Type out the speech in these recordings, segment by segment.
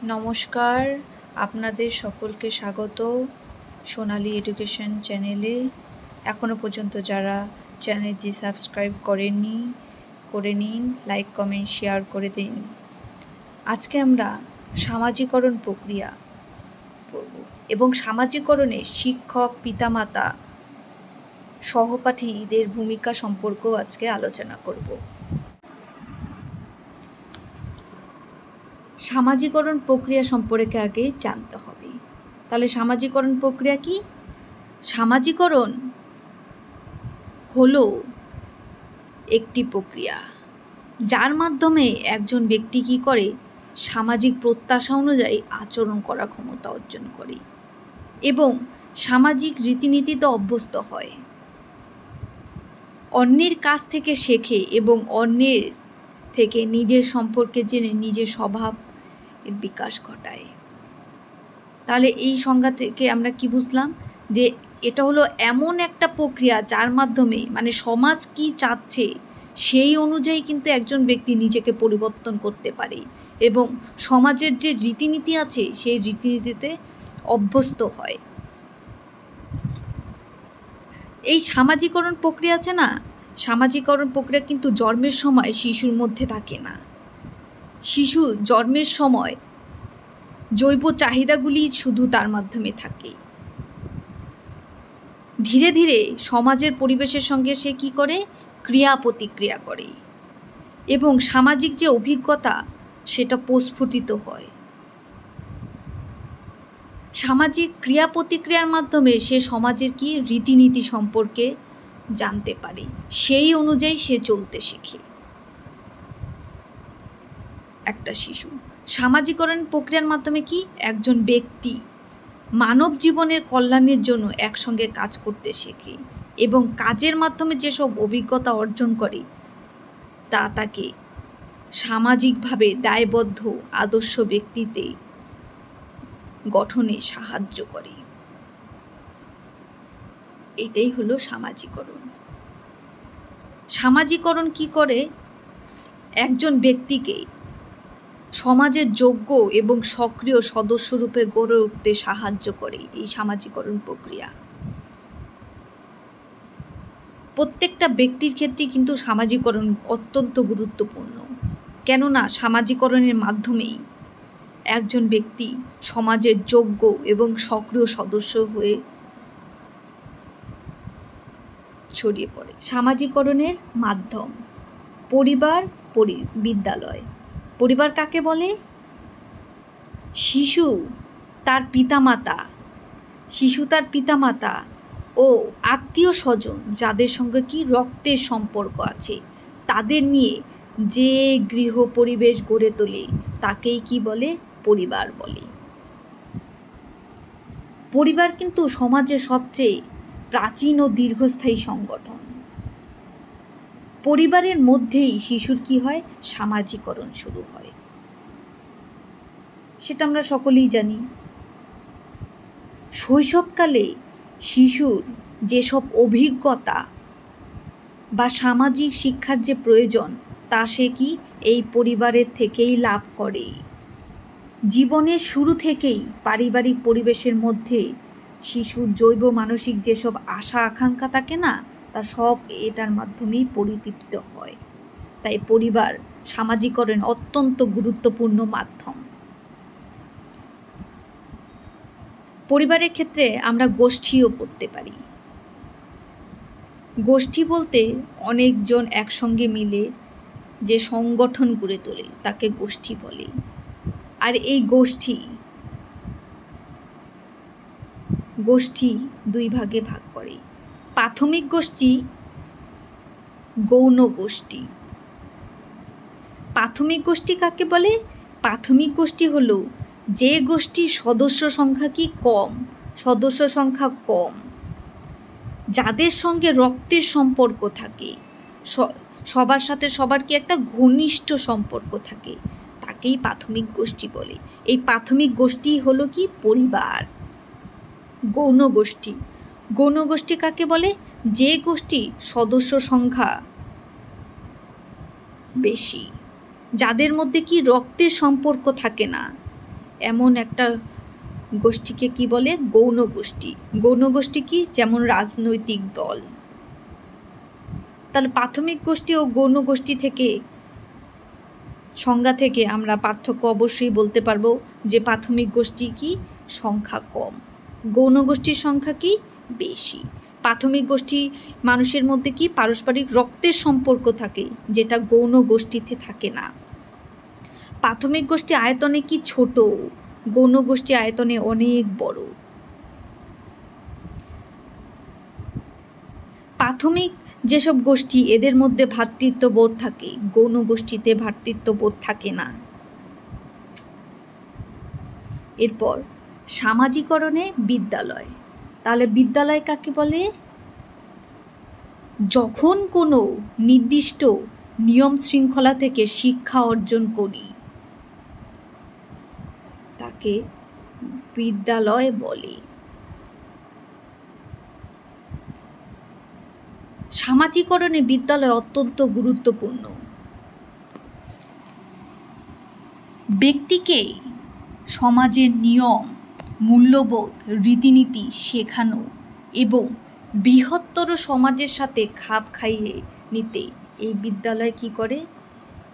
নমস্কার, আপনাদের সকলকে স্বাগত সোনালী এডুকেশন চ্যানেলে। এখনও পর্যন্ত যারা চ্যানেলটি সাবস্ক্রাইব করেননি করে নিন, লাইক কমেন্ট শেয়ার করে দিন। আজকে আমরা সামাজিকরণ প্রক্রিয়া পড়ব এবং সামাজিকরণে শিক্ষক, পিতামাতা, সহপাঠীদের ভূমিকা সম্পর্কেও আজকে আলোচনা করব। সামাজিকরণ প্রক্রিয়া সম্পর্কে আগে জানতে হবে। তাহলে সামাজিকরণ প্রক্রিয়া কি? সামাজিকরণ হলো একটি প্রক্রিয়া যার মাধ্যমে একজন ব্যক্তি কি করে, সামাজিক প্রত্যাশা অনুযায়ী আচরণ করার ক্ষমতা অর্জন করে এবং সামাজিক রীতিনীতিতে অভ্যস্ত হয়, অন্যের কাছ থেকে শেখে এবং অন্যের থেকে নিজের সম্পর্কে জেনে নিজের স্বভাব বিকাশ ঘটায়। তাহলে এই সংজ্ঞা থেকে আমরা কি বুঝলাম? যে এটা হলো এমন একটা প্রক্রিয়া যার মাধ্যমে সমাজ কি চাচ্ছে সেই অনুযায়ী কিন্তু একজন ব্যক্তি নিজেকে পরিবর্তন করতে পারে এবং সমাজের যে রীতিনীতি আছে সেই রীতিনীতিতে অভ্যস্ত হয়। এই সামাজিকরণ প্রক্রিয়া আছে না, সামাজিকরণ প্রক্রিয়া কিন্তু জন্মের সময় শিশুর মধ্যে থাকে না। শিশু জন্মের সময় জৈব চাহিদাগুলি শুধু তার মাধ্যমে থাকে। ধীরে ধীরে সমাজের পরিবেশের সঙ্গে সে কি করে, ক্রিয়া প্রতিক্রিয়া করে এবং সামাজিক যে অভিজ্ঞতা সেটা প্রস্ফুটিত হয়। সামাজিক ক্রিয়া প্রতিক্রিয়ার মাধ্যমে সে সমাজের কি রীতিনীতি সম্পর্কে জানতে পারে, সেই অনুযায়ী সে চলতে শেখে। একটা শিশু সামাজিকরণ প্রক্রিয়ার মাধ্যমে কি, একজন ব্যক্তি মানব জীবনের কল্যাণের জন্য একসঙ্গে কাজ করতে শেখে এবং কাজের মাধ্যমে যেসব অভিজ্ঞতা অর্জন করে তা তাকে সামাজিকভাবে দায়বদ্ধ আদর্শ ব্যক্তিতে গঠনে সাহায্য করে। এটাই হলো সামাজিকরণ। সামাজিকরণ কি করে, একজন ব্যক্তিকে সমাজের যোগ্য এবং সক্রিয় সদস্য রূপে গড়ে উঠতে সাহায্য করে এই সামাজিকরণ প্রক্রিয়া। প্রত্যেকটা ব্যক্তির ক্ষেত্রে কিন্তু সামাজিকরণ অত্যন্ত গুরুত্বপূর্ণ, কেননা সামাজিকরণের মাধ্যমেই একজন ব্যক্তি সমাজের যোগ্য এবং সক্রিয় সদস্য হয়ে ছড়িয়ে পড়ে। সামাজিকরণের মাধ্যম পরিবার, বিদ্যালয়। পরিবার কাকে বলে? শিশু তার পিতামাতা ও আত্মীয় স্বজন যাদের সঙ্গে কি রক্তের সম্পর্ক আছে তাদের নিয়ে যে গৃহ পরিবেশ গড়ে তোলে তাকেই কি বলে? পরিবার বলে। পরিবার কিন্তু সমাজের সবচেয়ে প্রাচীন ও দীর্ঘস্থায়ী সংগঠন। পরিবারের মধ্যেই শিশুর কি হয়, সামাজিকরণ শুরু হয়। সেটা আমরা সকলেই জানি। শৈশবকালে শিশুর যেসব অভিজ্ঞতা বা সামাজিক শিক্ষার যে প্রয়োজন তা সে কি এই পরিবারের থেকেই লাভ করে। জীবনের শুরু থেকেই পারিবারিক পরিবেশের মধ্যে শিশুর জৈব মানসিক যেসব আশা আকাঙ্ক্ষা থাকে না, তা সব এটার মাধ্যমেই পরিতৃপ্ত হয়। তাই পরিবার সামাজিকরণ অত্যন্ত গুরুত্বপূর্ণ মাধ্যম। পরিবারের ক্ষেত্রে আমরা গোষ্ঠীও পড়তে পারি। গোষ্ঠী বলতে অনেকজন একসঙ্গে মিলে যে সংগঠন গড়ে তোলে তাকে গোষ্ঠী বলে। আর এই গোষ্ঠী দুই ভাগে ভাগ করে। প্রাথমিক গোষ্ঠী, গৌণ গোষ্ঠী। প্রাথমিক গোষ্ঠী কাকে বলে? প্রাথমিক গোষ্ঠী হলো যে গোষ্ঠীর সদস্য সংখ্যা কম, যাদের সঙ্গে রক্তের সম্পর্ক থাকে, সবার সাথে সবার কি একটা ঘনিষ্ঠ সম্পর্ক থাকে, তাকেই প্রাথমিক গোষ্ঠী বলে। এই প্রাথমিক গোষ্ঠী হলো কি পরিবার। গৌণ গোষ্ঠী কাকে বলে? যে গোষ্ঠী সদস্য সংখ্যা বেশি, যাদের মধ্যে কি রক্তের সম্পর্ক থাকে না, এমন একটা গোষ্ঠীকে কি বলে? গৌণ গোষ্ঠী। গৌণ গোষ্ঠী কি? যেমন রাজনৈতিক দল। তাহলে প্রাথমিক গোষ্ঠী ও গৌণ গোষ্ঠী থেকে সংজ্ঞা থেকে আমরা পার্থক্য অবশ্যই বলতে পারবো যে প্রাথমিক গোষ্ঠী কি? সংখ্যা কম, গৌণ গোষ্ঠীর সংখ্যা কি? বেশি। প্রাথমিক গোষ্ঠী মানুষের মধ্যে কি? পারস্পরিক রক্তের সম্পর্ক থাকে, যেটা গৌণ গোষ্ঠীতে থাকে না। প্রাথমিক গোষ্ঠী আয়তনে কি? ছোট, গৌণ গোষ্ঠী আয়তনে অনেক বড়। প্রাথমিক যেসব গোষ্ঠী এদের মধ্যে ভ্রাতৃত্ববোধ থাকে, গৌণ গোষ্ঠীতে ভ্রাতৃত্ববোধ থাকে না। এরপর সামাজিকরণে বিদ্যালয়। তাহলে বিদ্যালয় কাকে বলে? যখন কোনো নির্দিষ্ট নিয়ম শৃঙ্খলা থেকে শিক্ষা অর্জন করি তাকে বিদ্যালয় বলে। সামাজিকরণে বিদ্যালয় অত্যন্ত গুরুত্বপূর্ণ। ব্যক্তিকে সমাজের নিয়ম, মূল্যবোধ, রীতিনীতি শেখানো এবং বৃহত্তর সমাজের সাথে খাপ খাইয়ে নিতে এই বিদ্যালয় কি করে?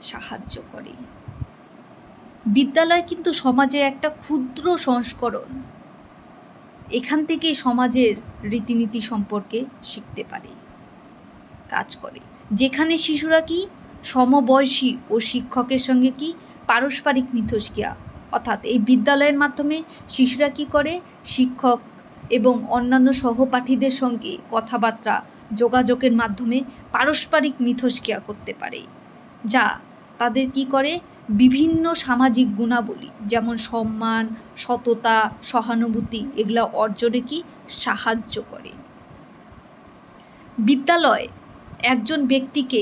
সাহায্য করে। বিদ্যালয় কিন্তু সমাজের একটা ক্ষুদ্র সংস্করণ। এখান থেকেই সমাজের রীতিনীতি সম্পর্কে শিখতে পারে, কাজ করে। যেখানে শিশুরা কি? সমবয়সী ও শিক্ষকের সঙ্গে কি? পারস্পরিক মিথস্ক্রিয়া, অর্থাৎ এই বিদ্যালয়ের মাধ্যমে শিশুরা কি করে? শিক্ষক এবং অন্যান্য সহপাঠীদের সঙ্গে কথাবার্তা, যোগাযোগের মাধ্যমে পারস্পরিক মিথস্ক্রিয়া করতে পারে, যা তাদের কি করে? বিভিন্ন সামাজিক গুণাবলী যেমন সম্মান, সততা, সহানুভূতি এগুলো অর্জনে কি? সাহায্য করে। বিদ্যালয় একজন ব্যক্তিকে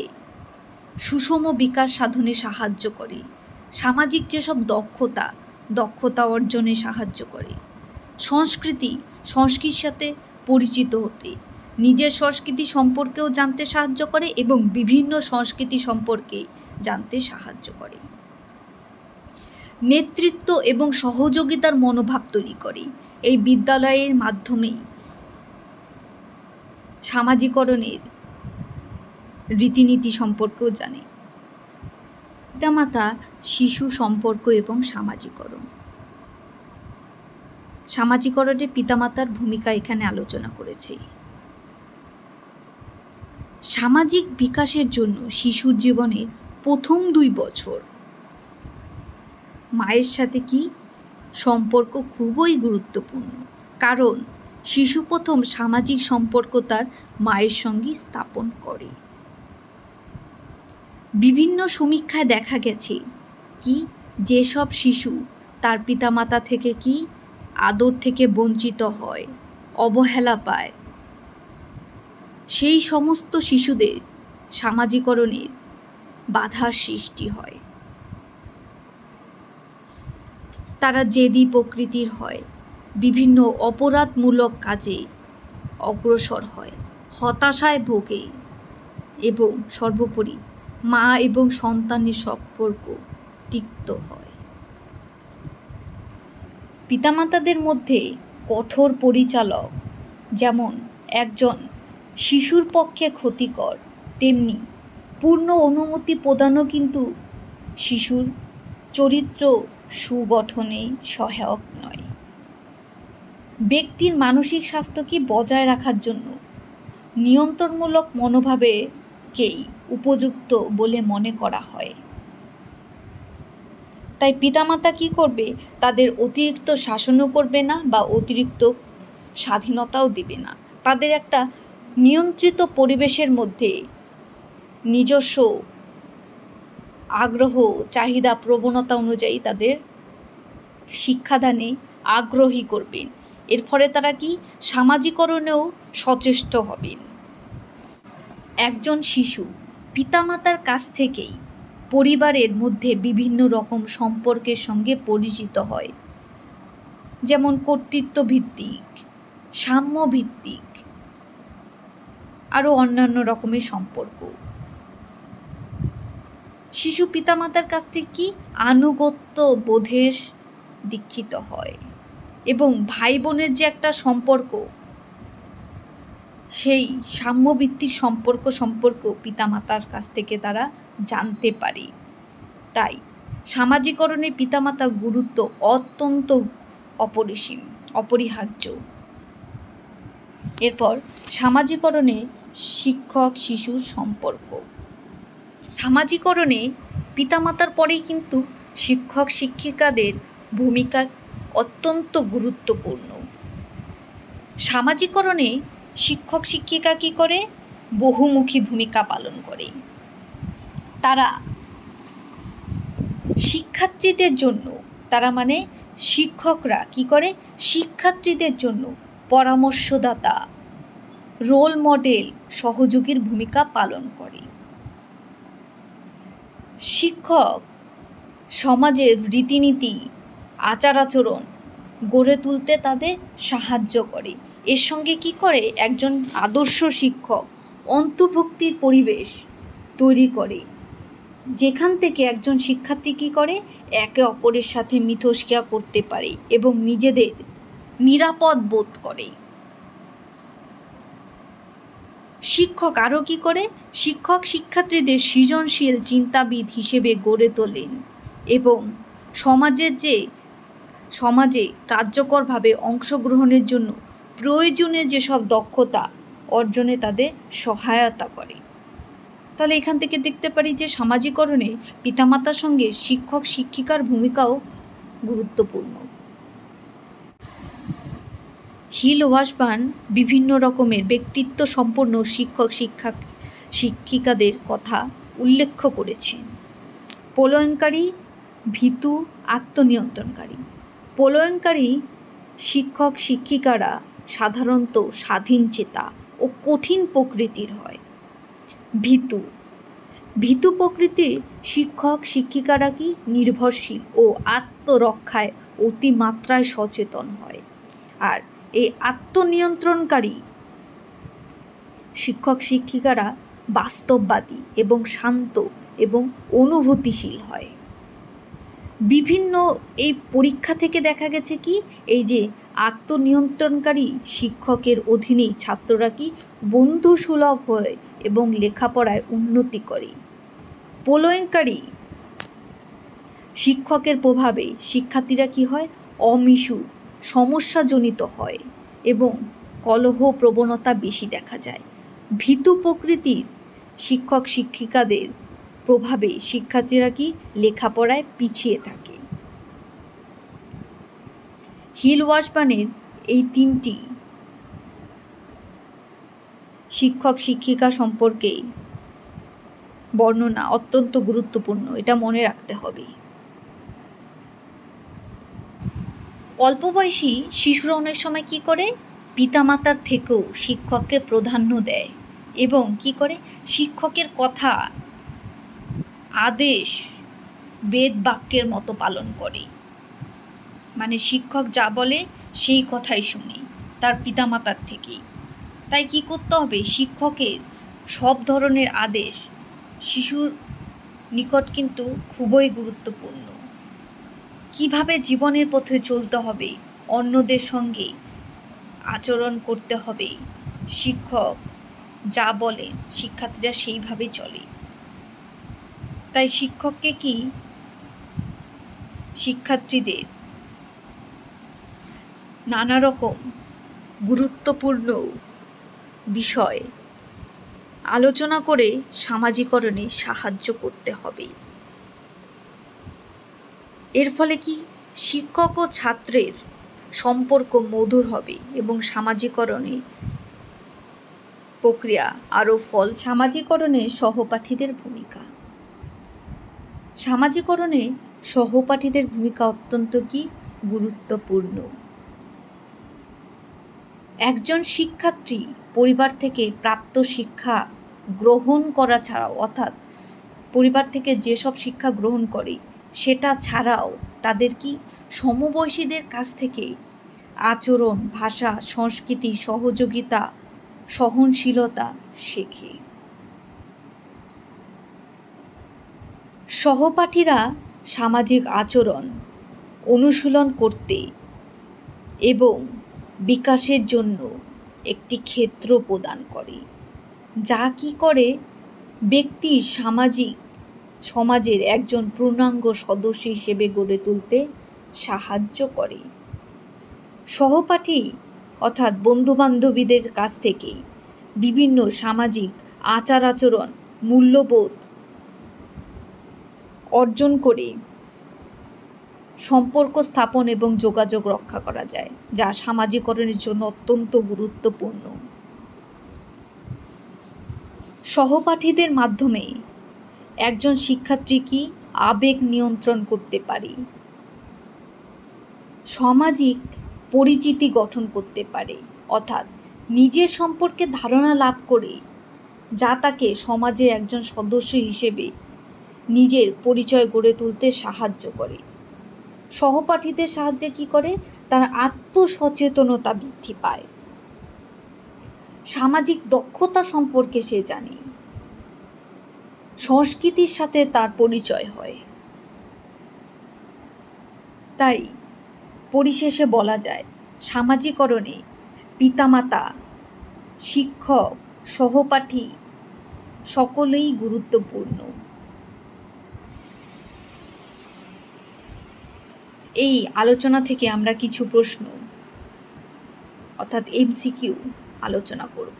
সুষম বিকাশ সাধনে সাহায্য করে। সামাজিক যেসব দক্ষতা অর্জনে সাহায্য করে। সংস্কৃতির সাথে পরিচিত হতে, নিজের সংস্কৃতি সম্পর্কেও জানতে সাহায্য করে এবং বিভিন্ন সংস্কৃতি সম্পর্কে জানতে সাহায্য করে। নেতৃত্ব এবং সহযোগিতার মনোভাব তৈরি করে। এই বিদ্যালয়ের মাধ্যমেই সামাজিকরণের রীতিনীতি সম্পর্কেও জানে। পিতামাতা শিশু সম্পর্ক এবং সামাজিকরণ। সামাজিকরণে পিতামাতার ভূমিকা এখানে আলোচনা করেছি। সামাজিক বিকাশের জন্য শিশুর জীবনের প্রথম 2 বছর মায়ের সাথে কি? সম্পর্ক খুবই গুরুত্বপূর্ণ, কারণ শিশু প্রথম সামাজিক সম্পর্ক তার মায়ের সঙ্গে স্থাপন করে। বিভিন্ন সমীক্ষায় দেখা গেছে কি? যেসব শিশু তার পিতামাতা থেকে কি? আদর থেকে বঞ্চিত হয়, অবহেলা পায়, সেই সমস্ত শিশুদের সামাজিকরণের বাধার সৃষ্টি হয়। তারা জেদি প্রকৃতির হয়, বিভিন্ন অপরাধমূলক কাজে অগ্রসর হয়, হতাশায় ভোগে এবং সর্বোপরি মা এবং সন্তানের সম্পর্ক তিক্ত হয়। পিতামাতাদের মধ্যে কঠোর পরিচালক যেমন একজন শিশুর পক্ষে ক্ষতিকর, তেমনি পূর্ণ অনুমতি প্রদানও কিন্তু শিশুর চরিত্র সুগঠনে সহায়ক নয়। ব্যক্তির মানসিক স্বাস্থ্যকে বজায় রাখার জন্য নিয়ন্ত্রণমূলক মনোভাবকেই উপযুক্ত বলে মনে করা হয়। তাই পিতামাতা কি করবে? তাদের অতিরিক্ত শাসনও করবে না বা অতিরিক্ত স্বাধীনতাও দিবে না। তাদের একটা নিয়ন্ত্রিত পরিবেশের মধ্যে নিজস্ব আগ্রহ, চাহিদা, প্রবণতা অনুযায়ী তাদের শিক্ষাদানে আগ্রহী করবেন। এর ফলে তারা কি? সামাজিকরণেও সচেষ্ট হবেন। একজন শিশু পিতামাতার কাছ থেকেই পরিবারের মধ্যে বিভিন্ন রকম সম্পর্কের সঙ্গে পরিচিত হয়, যেমন কর্তৃত্বভিত্তিক, সাম্যভিত্তিক, আরও অন্যান্য রকমের সম্পর্ক। শিশু পিতামাতার কাছ থেকে কি? আনুগত্য বোধের দীক্ষিত হয় এবং ভাই বোনের যে একটা সম্পর্ক, সেই সাম্যভিত্তিক সম্পর্ক পিতামাতার কাছ থেকে তারা জানতে পারে। তাই সামাজিকরণে পিতামাতার গুরুত্ব অত্যন্ত অপরিহার্য। এরপর সামাজিকরণে শিক্ষক শিশুর সম্পর্ক। সামাজিকরণে পিতামাতার পরেই কিন্তু শিক্ষক শিক্ষিকাদের ভূমিকা অত্যন্ত গুরুত্বপূর্ণ। সামাজিকরণে শিক্ষক শিক্ষিকা কী করে? বহুমুখী ভূমিকা পালন করে। তারা শিক্ষার্থীদের জন্য, তারা মানে শিক্ষকরা কী করে? শিক্ষার্থীদের জন্য পরামর্শদাতা, রোল মডেল, সহযোগীর ভূমিকা পালন করে। শিক্ষক সমাজের রীতিনীতি, আচার আচরণ গড়ে তুলতে তাদের সাহায্য করে। এর সঙ্গে কি করে? একজন আদর্শ শিক্ষক অন্তর্ভুক্তির পরিবেশ তৈরি করে, যেখান থেকে একজন শিক্ষার্থী কী করে? একে অপরের সাথে মিথস্ক্রিয়া করতে পারে এবং নিজেদের নিরাপদ বোধ করে। শিক্ষক আরও কী করে? শিক্ষক শিক্ষার্থীদের সৃজনশীল চিন্তাবিদ হিসেবে গড়ে তোলেন এবং সমাজে কার্যকরভাবে অংশগ্রহণের জন্য প্রয়োজনীয় যেসব দক্ষতা অর্জনে তাদের সহায়তা করে। তাহলে এখান থেকে দেখতে পারি যে সামাজিকরণে পিতামাতার সঙ্গে শিক্ষক শিক্ষিকার ভূমিকাও গুরুত্বপূর্ণ। হিল ওয়াসবার্ন বিভিন্ন রকমের ব্যক্তিত্ব সম্পন্ন শিক্ষক শিক্ষিকাদের কথা উল্লেখ করেছেন। প্রলয়ঙ্কারী, ভীতু, আত্মনিয়ন্ত্রণকারী। প্রলয়ঙ্কারী শিক্ষক শিক্ষিকারা সাধারণত স্বাধীন চেতা ও কঠিন প্রকৃতির হয়। ভীতু প্রকৃতির শিক্ষক শিক্ষিকারা কি? নির্ভরশীল ও আত্মরক্ষায় অতিমাত্রায় সচেতন হয়। আর এই আত্মনিয়ন্ত্রণকারী শিক্ষক শিক্ষিকারা বাস্তববাদী এবং শান্ত এবং অনুভূতিশীল হয়। বিভিন্ন এই পরীক্ষা থেকে দেখা গেছে কি, এই যে আত্মনিয়ন্ত্রণকারী শিক্ষকের অধীনেই ছাত্ররা কি বন্ধুসুলভ হয় এবং লেখাপড়ায় উন্নতি করে। প্রলয়ঙ্কারী শিক্ষকের প্রভাবে শিক্ষার্থীরা কি হয়? অমিশু, সমস্যাজনিত হয় এবং কলহ প্রবণতা বেশি দেখা যায়। ভীতু প্রকৃতির শিক্ষক শিক্ষিকাদের প্রভাবে শিক্ষার্থীরা কি লেখাপড়ায় পিছিয়ে থাকে। হিল ওয়াসবার্নের এই তিনটি শিক্ষক শিক্ষিকা সম্পর্কে বর্ণনা অত্যন্ত গুরুত্বপূর্ণ, এটা মনে রাখতে হবে। অল্প বয়সী শিশুরা অনেক সময় কি করে? পিতামাতার থেকেও শিক্ষককে প্রাধান্য দেয় এবং কি করে? শিক্ষকের কথা, আদেশ বেদ বাক্যের মতো পালন করে। মানে শিক্ষক যা বলে সেই কথাই শুনে তার পিতামাতার থেকেই। তাই কি করতে হবে? শিক্ষকের সব ধরনের আদেশ শিশুর নিকট কিন্তু খুবই গুরুত্বপূর্ণ। কিভাবে জীবনের পথে চলতে হবে, অন্যদের সঙ্গে আচরণ করতে হবে, শিক্ষক যা বলেন শিক্ষার্থীরা সেইভাবে চলে। তাই শিক্ষককে কি শিক্ষার্থীদের নানা রকম গুরুত্বপূর্ণ বিষয় আলোচনা করে সামাজিকরণে সাহায্য করতে হবে। এর ফলে কি? শিক্ষক ও ছাত্রের সম্পর্ক মধুর হবে এবং সামাজিকরণে প্রক্রিয়া আরও সামাজিকরণে সহপাঠীদের ভূমিকা। সামাজিকরণে সহপাঠীদের ভূমিকা অত্যন্ত কি গুরুত্বপূর্ণ। একজন শিক্ষার্থী পরিবার থেকে প্রাপ্ত শিক্ষা গ্রহণ করা ছাড়াও, অর্থাৎ পরিবার থেকে যেসব শিক্ষা গ্রহণ করে সেটা ছাড়াও তাদের কি সমবয়সীদের কাছ থেকে আচরণ, ভাষা, সংস্কৃতি, সহযোগিতা, সহনশীলতা শেখে। সহপাঠীরা সামাজিক আচরণ অনুশীলন করতে এবং বিকাশের জন্য একটি ক্ষেত্র প্রদান করে, যা কি করে ব্যক্তির সমাজের একজন পূর্ণাঙ্গ সদস্য হিসেবে গড়ে তুলতে সাহায্য করে। সহপাঠী অর্থাৎ বন্ধুবান্ধবীদের কাছ থেকে বিভিন্ন সামাজিক আচার আচরণ, মূল্যবোধ অর্জন করে সম্পর্ক স্থাপন এবং যোগাযোগ রক্ষা করা যায়, যা সামাজিকরণের জন্য অত্যন্ত গুরুত্বপূর্ণ। সহপাঠীদের মাধ্যমে একজন শিক্ষার্থী কি আবেগ নিয়ন্ত্রণ করতে পারে, সামাজিক পরিচিতি গঠন করতে পারে, অর্থাৎ নিজের সম্পর্কে ধারণা লাভ করে, যা তাকে সমাজের একজন সদস্য হিসেবে নিজের পরিচয় গড়ে তুলতে সাহায্য করে। সহপাঠীদের সাহায্যে কি করে, তার আত্মসচেতনতা বৃদ্ধি পায়, সামাজিক দক্ষতা সম্পর্কে সে জানে, সংস্কৃতির সাথে তার পরিচয় হয়। তাই পরিশেষে বলা যায়, সামাজিকরণে পিতামাতা, শিক্ষক, সহপাঠী সকলেই গুরুত্বপূর্ণ। এই আলোচনা থেকে আমরা কিছু প্রশ্ন অর্থাৎ এমসিকিউ আলোচনা করব।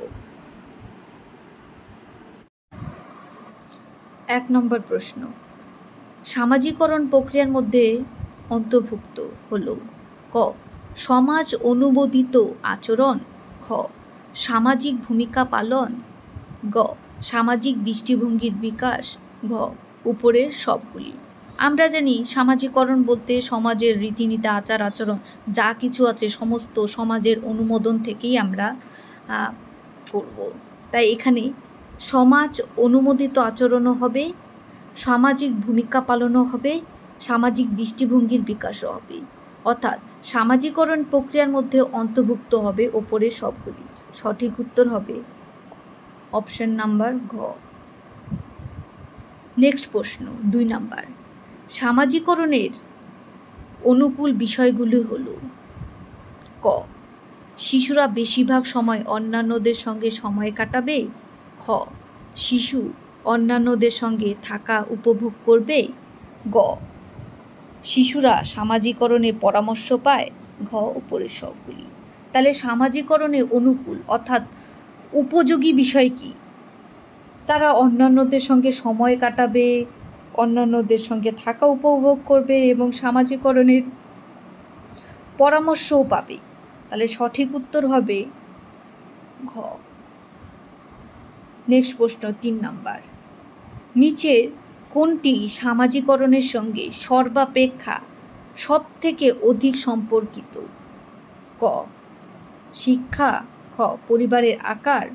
1 নম্বর প্রশ্ন, সামাজিকরণ প্রক্রিয়ার মধ্যে অন্তর্ভুক্ত হলো ক সমাজ অনুমোদিত আচরণ, খ সামাজিক ভূমিকা পালন, গ সামাজিক দৃষ্টিভঙ্গির বিকাশ, ঘ উপরের সবগুলি। আমরা জানি সামাজিকরণ বলতে সমাজের রীতিনীতি, আচার আচরণ যা কিছু আছে সমস্ত সমাজের অনুমোদন থেকেই আমরা করব। তাই এখানে সমাজ অনুমোদিত আচরণও হবে, সামাজিক ভূমিকা পালনও হবে, সামাজিক দৃষ্টিভঙ্গির বিকাশও হবে, অর্থাৎ সামাজিকরণ প্রক্রিয়ার মধ্যে অন্তর্ভুক্ত হবে ওপরের সবগুলি। সঠিক উত্তর হবে অপশন নাম্বার ঘ। নেক্সট প্রশ্ন 2 নাম্বার, সামাজিকরণের অনুকূল বিষয়গুলি হলো ক শিশুরা বেশিরভাগ সময় অন্যান্যদের সঙ্গে সময় কাটাবে, খ শিশু অন্যান্যদের সঙ্গে থাকা উপভোগ করবে, গ শিশুরা সামাজিকরণের পরামর্শ পায়, ঘ উপরের সবগুলি। তাহলে সামাজিকরণে অনুকূল অর্থাৎ উপযোগী বিষয় কি, তারা অন্যান্যদের সঙ্গে সময় কাটাবে, অন্যান্যদের সঙ্গে থাকা উপভোগ করবে এবং সামাজিকরণের পরামর্শও পাবে। তাহলে সঠিক উত্তর হবে ঘ। নেক্সট প্রশ্ন 3 নাম্বার, নিচের কোনটি সামাজিকরণের সঙ্গে সর্বাপেক্ষা সব থেকে অধিক সম্পর্কিত, ক শিক্ষা, খ পরিবারের আকার,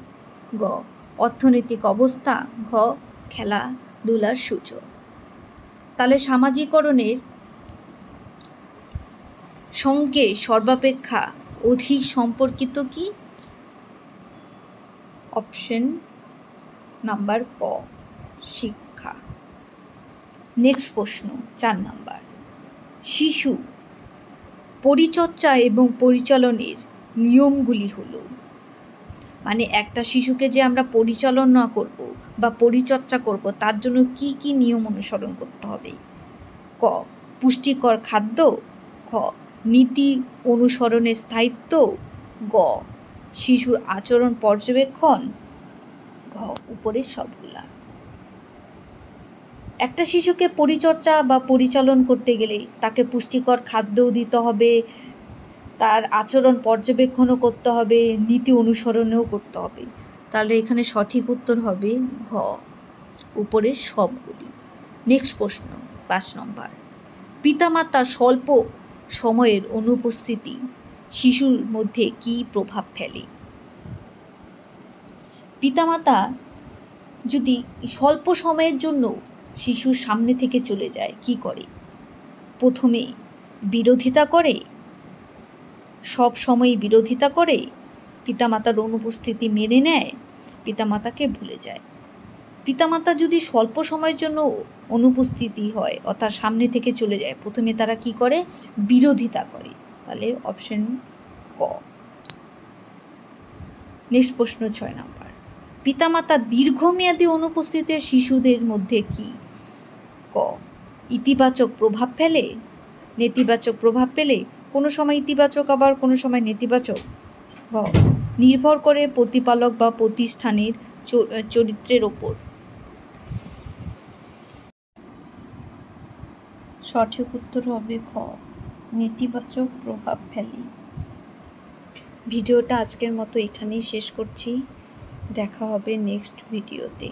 গ অর্থনৈতিক অবস্থা, ঘ খেলাধুলার সূচক। তাহলে সামাজিকরণের সঙ্গে সর্বাপেক্ষা অধিক সম্পর্কিত কি, অপশন নাম্বার ক শিক্ষা। নেক্সট প্রশ্ন 4 নাম্বার, শিশু পরিচর্যা এবং পরিচালনের নিয়মগুলি হলো, মানে একটা শিশুকে যে আমরা পরিচালনা করব বা পরিচর্যা করব তার জন্য কি কি নিয়ম অনুসরণ করতে হবে, ক পুষ্টিকর খাদ্য, খ নীতি অনুসরণের স্থায়িত্ব, গ শিশুর আচরণ পর্যবেক্ষণ, ঘ উপরের সবগুলা। একটা শিশুকে পরিচর্যা বা পরিচালন করতে গেলে তাকে পুষ্টিকর খাদ্যও দিতে হবে, তার আচরণ পর্যবেক্ষণও করতে হবে, নীতি অনুসরণও করতে হবে। তাহলে এখানে সঠিক উত্তর হবে ঘ উপরের সবগুলি। নেক্সট প্রশ্ন 5 নম্বর, পিতামাতার স্বল্প সময়ের অনুপস্থিতি শিশুর মধ্যে কী প্রভাব ফেলে, পিতামাতা যদি স্বল্প সময়ের জন্য শিশুর সামনে থেকে চলে যায় কি করে, প্রথমে বিরোধিতা করে, সব সময় বিরোধিতা করে, পিতামাতার অনুপস্থিতি মেনে নেয়, পিতামাতাকে ভুলে যায়। পিতামাতা যদি স্বল্প সময়ের জন্য অনুপস্থিতি হয় অর্থাৎ সামনে থেকে চলে যায়, প্রথমে তারা কি করে? বিরোধিতা করে। তাহলে অপশন ক। নেক্সট প্রশ্ন 6 নাম্বার। পিতামাতা দীর্ঘমেয়াদী অনুপস্থিতিতে শিশুদের মধ্যে কি? ক ইতিবাচক প্রভাব ফেলে, নেতিবাচক প্রভাব ফেলে, কোনো সময় ইতিবাচক আবার কোনো সময় নেতিবাচক। গ নির্ভর করে প্রতিপালক বা প্রতিষ্ঠানের চরিত্রের ওপর। সঠিক উত্তর হবে খ নেতিবাচক প্রভাব ফেলে। ভিডিওটা আজকের মতো এখানেই শেষ করছি। দেখা হবে নেক্সট ভিডিওতে।